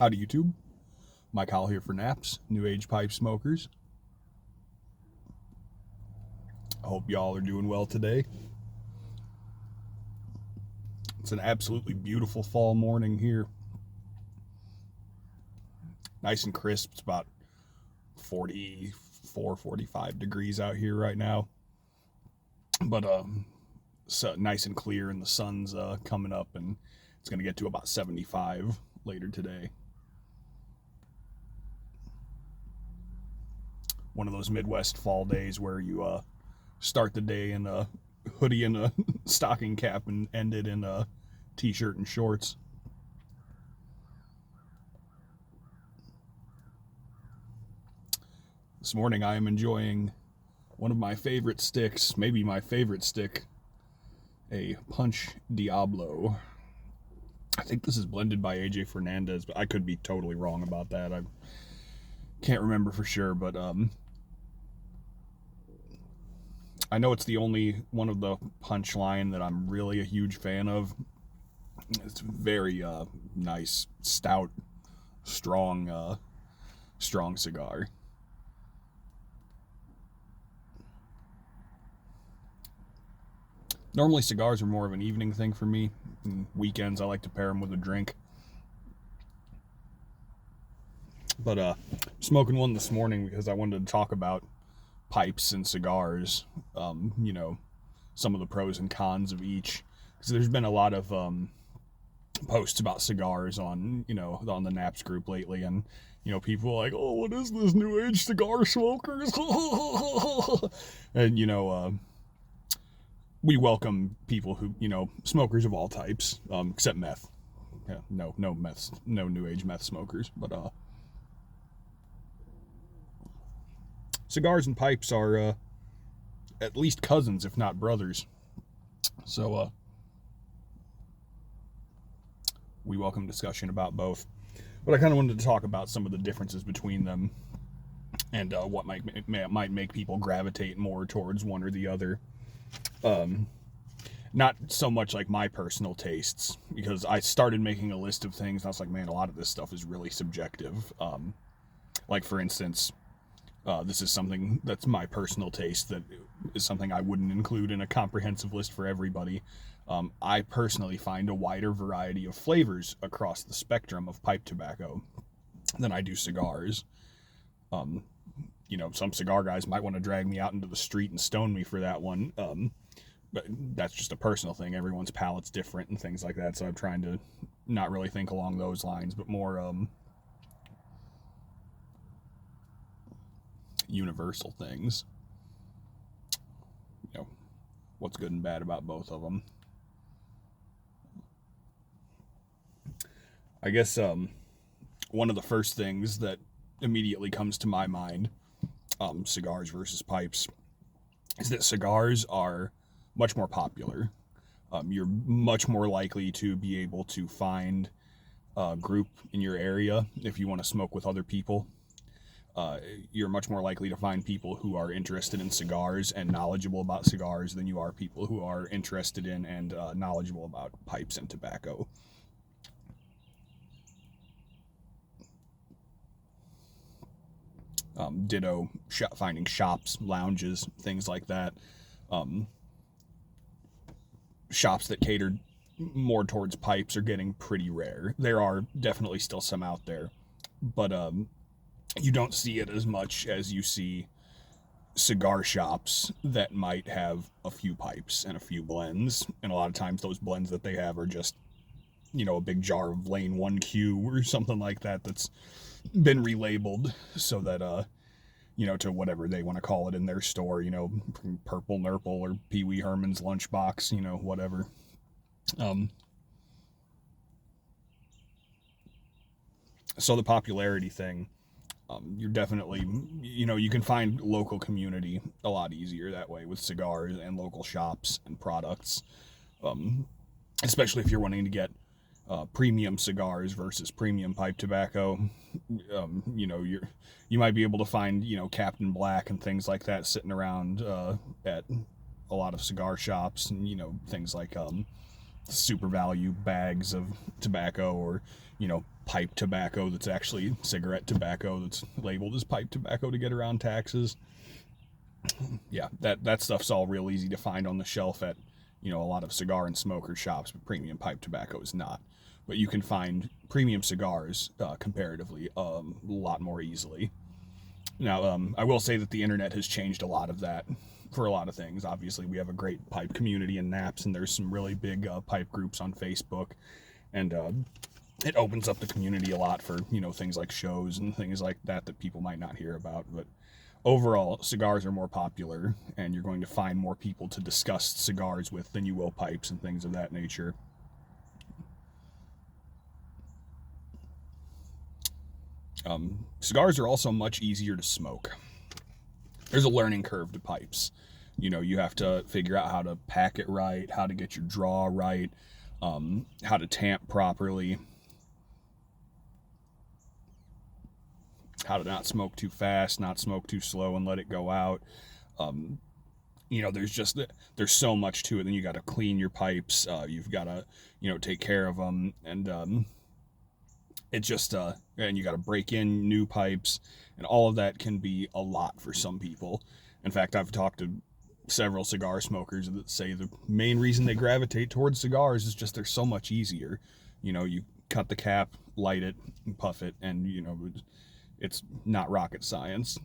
Howdy YouTube, Mike Howell here for Naps, New Age Pipe Smokers. I hope y'all are doing well today. It's an absolutely beautiful fall morning here. Nice and crisp. It's about 44, 45 degrees out here right now. But so nice and clear, and the sun's coming up, and it's going to get to about 75 later today. One of those Midwest fall days where you start the day in a hoodie and a stocking cap and end it in a t-shirt and shorts. This morning I am enjoying one of my favorite sticks, maybe my favorite stick, a Punch Diablo. I think this is blended by AJ Fernandez, but I could be totally wrong about that. I can't remember for sure, but I know it's the only one of the Punch line that I'm really a huge fan of. It's very nice, stout, strong cigar. Normally cigars are more of an evening thing for me. And weekends I like to pair them with a drink. But smoking one this morning because I wanted to talk about pipes and cigars. Some of the pros and cons of each. Because there's been a lot of posts about cigars on the Naps group lately, and people are like, oh, what is this new age cigar smokers? And we welcome people who, smokers of all types, except meth. Yeah, no meth, no new age meth smokers. But cigars and pipes are at least cousins, if not brothers. So we welcome discussion about both. But I kind of wanted to talk about some of the differences between them and what might make people gravitate more towards one or the other. Not so much like my personal tastes, because I started making a list of things and I was like, man, a lot of this stuff is really subjective. Like for instance, this is something that's my personal taste that is something I wouldn't include in a comprehensive list for everybody. I personally find a wider variety of flavors across the spectrum of pipe tobacco than I do cigars. Some cigar guys might want to drag me out into the street and stone me for that one. But that's just a personal thing. Everyone's palate's different and things like that. So I'm trying to not really think along those lines, but more universal things. What's good and bad about both of them. I guess one of the first things that immediately comes to my mind, cigars versus pipes, is that cigars are much more popular. You're much more likely to be able to find a group in your area if you want to smoke with other people. You're much more likely to find people who are interested in cigars and knowledgeable about cigars than you are people who are interested in and knowledgeable about pipes and tobacco. Ditto, finding shops, lounges, things like that. Shops that cater more towards pipes are getting pretty rare. There are definitely still some out there, but you don't see it as much as you see cigar shops that might have a few pipes and a few blends, and a lot of times those blends that they have are just a big jar of Lane 1Q or something like that that's been relabeled so that to whatever they want to call it in their store, Purple Nurple or Pee Wee Herman's lunchbox, whatever. So the popularity thing, you're definitely, you can find local community a lot easier that way with cigars and local shops and products, especially if you're wanting to get premium cigars versus premium pipe tobacco. You might be able to find Captain Black and things like that sitting around at a lot of cigar shops, and things like super value bags of tobacco, or pipe tobacco that's actually cigarette tobacco that's labeled as pipe tobacco to get around taxes. Yeah, that stuff's all real easy to find on the shelf at a lot of cigar and smoker shops, but premium pipe tobacco is not. But you can find premium cigars comparatively a lot more easily. Now, I will say that the internet has changed a lot of that for a lot of things. Obviously, we have a great pipe community in Naps, and there's some really big pipe groups on Facebook, and it opens up the community a lot for things like shows and things like that that people might not hear about. But overall, cigars are more popular, and you're going to find more people to discuss cigars with than you will pipes and things of that nature. Cigars are also much easier to smoke. There's a learning curve to pipes. You have to figure out how to pack it right, how to get your draw right, how to tamp properly, how to not smoke too fast, not smoke too slow and let it go out. There's so much to it. Then you got to clean your pipes. You've got to take care of them, and it just and you got to break in new pipes, and all of that can be a lot for some people. In fact, I've talked to several cigar smokers that say the main reason they gravitate towards cigars is just they're so much easier. You cut the cap, light it, and puff it, and it's not rocket science.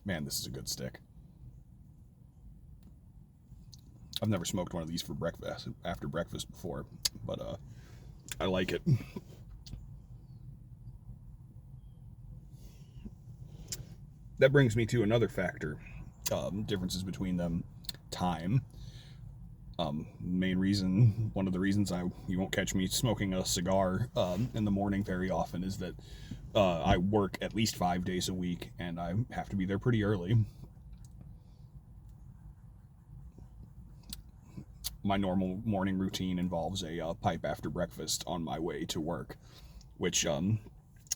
Man, this is a good stick. I've never smoked one of these for breakfast after breakfast before, but I like it. That brings me to another factor. Differences between them: time. One of the reasons you won't catch me smoking a cigar in the morning very often is that I work at least 5 days a week, and I have to be there pretty early. My normal morning routine involves a pipe after breakfast on my way to work, which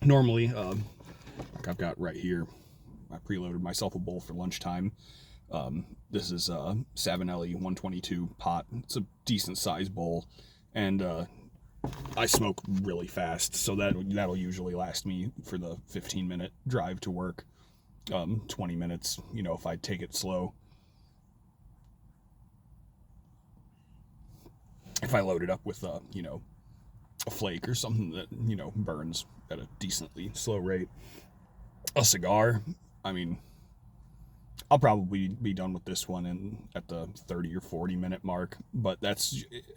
normally, like I've got right here, I preloaded myself a bowl for lunchtime. This is a Savinelli 122 pot. It's a decent sized bowl, and I smoke really fast, so that'll usually last me for the 15-minute drive to work. 20 minutes, if I take it slow. If I load it up with a flake or something that burns at a decently slow rate. A cigar, I mean, I'll probably be done with this one at the 30 or 40-minute mark, but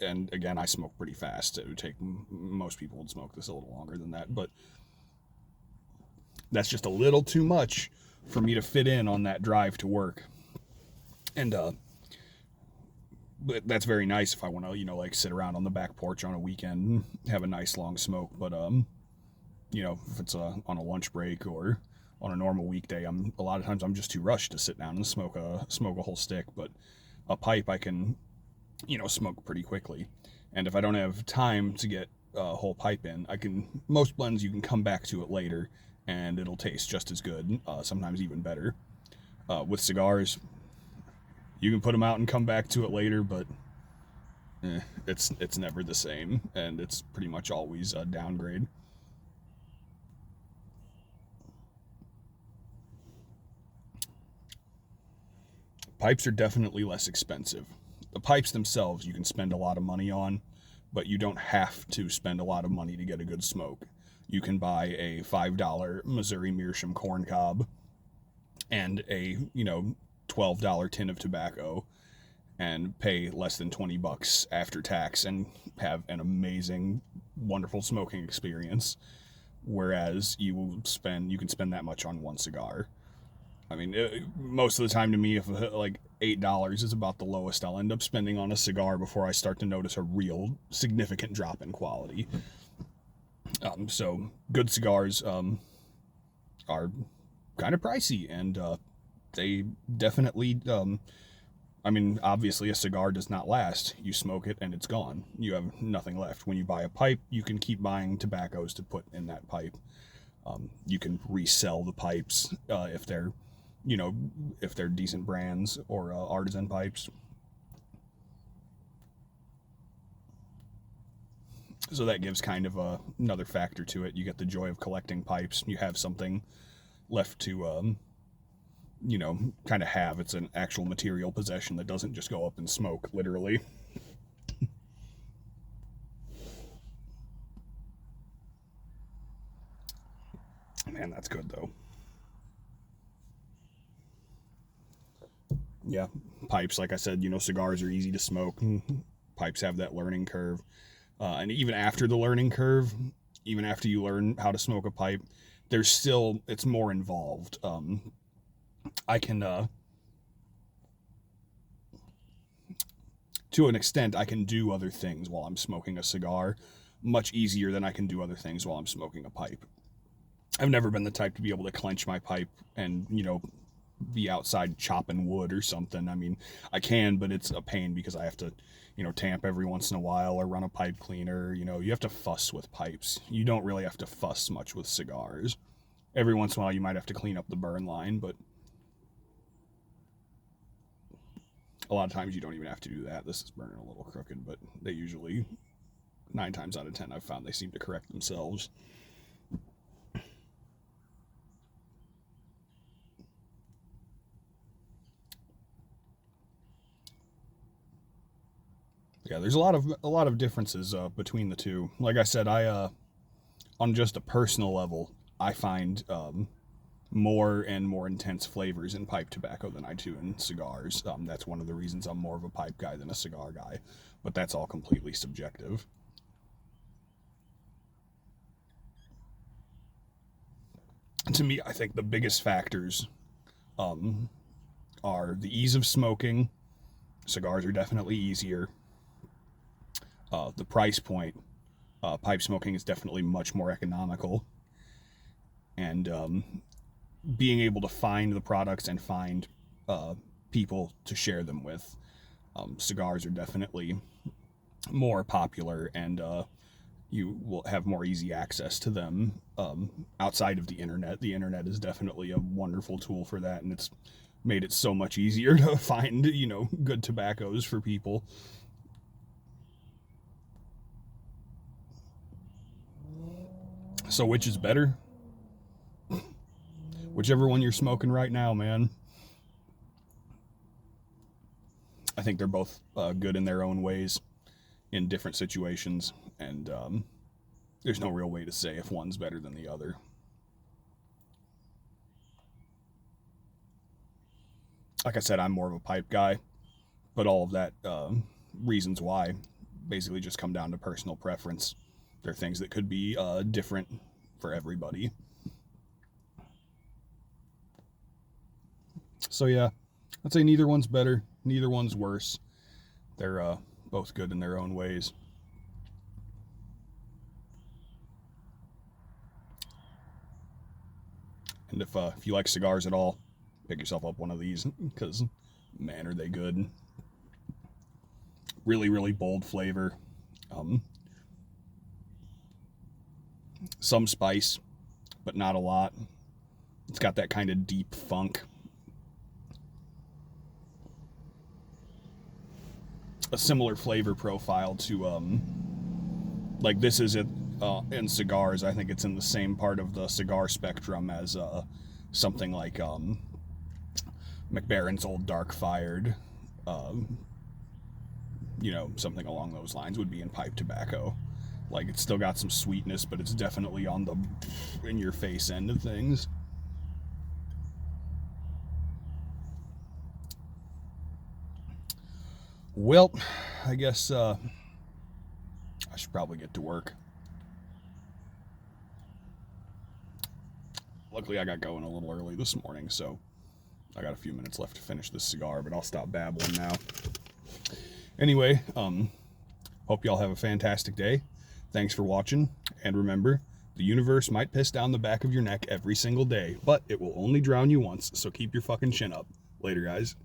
and again, I smoke pretty fast. It would take, most people would smoke this a little longer than that, but that's just a little too much for me to fit in on that drive to work. And but that's very nice if I want to, like sit around on the back porch on a weekend and have a nice long smoke. But if it's on a lunch break or on a normal weekday, a lot of times I'm just too rushed to sit down and smoke a whole stick. But a pipe I can, smoke pretty quickly. And if I don't have time to get a whole pipe in, most blends you can come back to it later and it'll taste just as good, sometimes even better. With cigars, you can put them out and come back to it later, but it's never the same, and it's pretty much always a downgrade. Pipes are definitely less expensive. The pipes themselves you can spend a lot of money on, but you don't have to spend a lot of money to get a good smoke. You can buy a $5 Missouri Meerschaum corn cob and a $12 tin of tobacco and pay less than $20 after tax and have an amazing, wonderful smoking experience. Whereas you can spend that much on one cigar. I mean, most of the time to me, if like $8 is about the lowest I'll end up spending on a cigar before I start to notice a real significant drop in quality. So good cigars are kind of pricey, and they definitely, obviously a cigar does not last. You smoke it and it's gone. You have nothing left. When you buy a pipe, you can keep buying tobaccos to put in that pipe. You can resell the pipes if they're you know, if they're decent brands or artisan pipes. So that gives kind of another factor to it. You get the joy of collecting pipes. You have something left to, you know, kind of have. It's an actual material possession that doesn't just go up in smoke, literally. Man, that's good, though. Yeah, pipes, like I said, you know, cigars are easy to smoke. Pipes have that learning curve. And even after the learning curve, even after you learn how to smoke a pipe, there's still, it's more involved. I can, to an extent, I can do other things while I'm smoking a cigar much easier than I can do other things while I'm smoking a pipe. I've never been the type to be able to clench my pipe and, you know, be outside chopping wood or something. I mean, I can, but it's a pain because I have to, you know, tamp every once in a while or run a pipe cleaner. You know, you have to fuss with pipes. You don't really have to fuss much with cigars. Every once in a while you might have to clean up the burn line, but a lot of times you don't even have to do that. This is burning a little crooked, but they usually, 9 times out of 10, I've found they seem to correct themselves. Yeah, there's a lot of differences between the two. Like I said, I on just a personal level, I find more and more intense flavors in pipe tobacco than I do in cigars. That's one of the reasons I'm more of a pipe guy than a cigar guy, but that's all completely subjective. To me, I think the biggest factors um, are the ease of smoking. Cigars are definitely easier. The price point. Pipe smoking is definitely much more economical, and being able to find the products and find people to share them with. Cigars are definitely more popular, and you will have more easy access to them outside of the internet. The internet is definitely a wonderful tool for that, and it's made it so much easier to find, you know, good tobaccos for people. So which is better? Whichever one you're smoking right now, man. I think they're both good in their own ways in different situations, and there's no real way to say if one's better than the other. Like I said, I'm more of a pipe guy, but all of that reasons why basically just come down to personal preference. There are things that could be different for everybody. So yeah, I'd say neither one's better, neither one's worse. They're both good in their own ways. And if you like cigars at all, pick yourself up one of these because, man, are they good. Really, really bold flavor. Um, some spice, but not a lot. It's got that kind of deep funk. A similar flavor profile to, like this is it in cigars. I think it's in the same part of the cigar spectrum as something like McBaron's Old Dark Fired. Um, you know, something along those lines would be in pipe tobacco. Like it's still got some sweetness, but it's definitely on the in your face end of things. Well, I guess I should probably get to work. Luckily, I got going a little early this morning, so I got a few minutes left to finish this cigar, but I'll stop babbling now. Anyway, hope y'all have a fantastic day. Thanks for watching, and remember, the universe might piss down the back of your neck every single day, but it will only drown you once, so keep your fucking chin up. Later, guys.